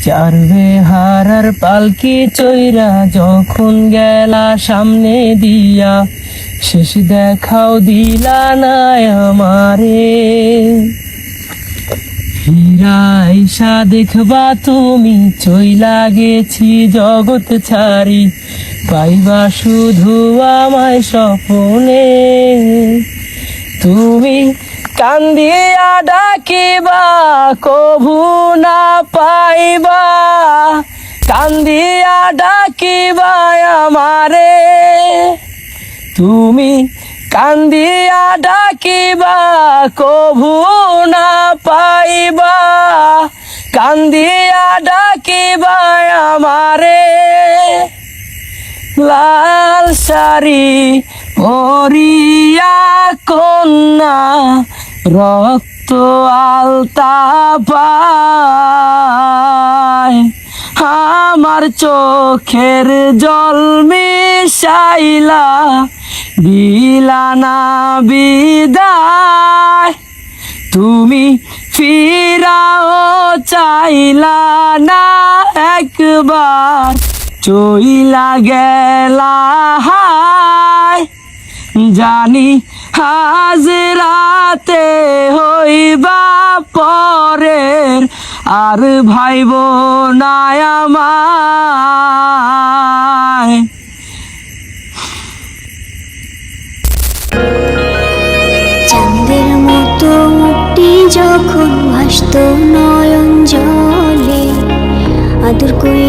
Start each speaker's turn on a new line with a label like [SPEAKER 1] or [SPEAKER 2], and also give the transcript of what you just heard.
[SPEAKER 1] চারবে হারার পালকি চইরা যখন গেলা সামনে দিয়া, শেষ দেখাও দিলা না আমারে। ফিরাইসা দেখবা তুমি চইলা গেছি জগৎ ছাড়ি, পাইবা শুধু আমায় স্বপ্নে। তুমি কান্দিয়া ডাকিবা কভু না পাইবা, কান্দিয়া ডাকিবা আমারে। তুমি কান্দিয়া ডাকিবা কভু না পাইবা, কান্দিয়া ডাকিবা আমারে। লাল শাড়ি পরিয়া কন্যা রক্ত আলতা পায়, আমার চোখের জল মিশাইলা দিলা না বিদায়। তুমি ফিরাও চাইলা না একবার, চইলা গেলা হায়। জানি হাজরাতে হইবা পরের, আর ভাইব না আমায়।
[SPEAKER 2] চাঁদের মতো মুক্তি যখন ভাসত নয়ন জলে, আদর করে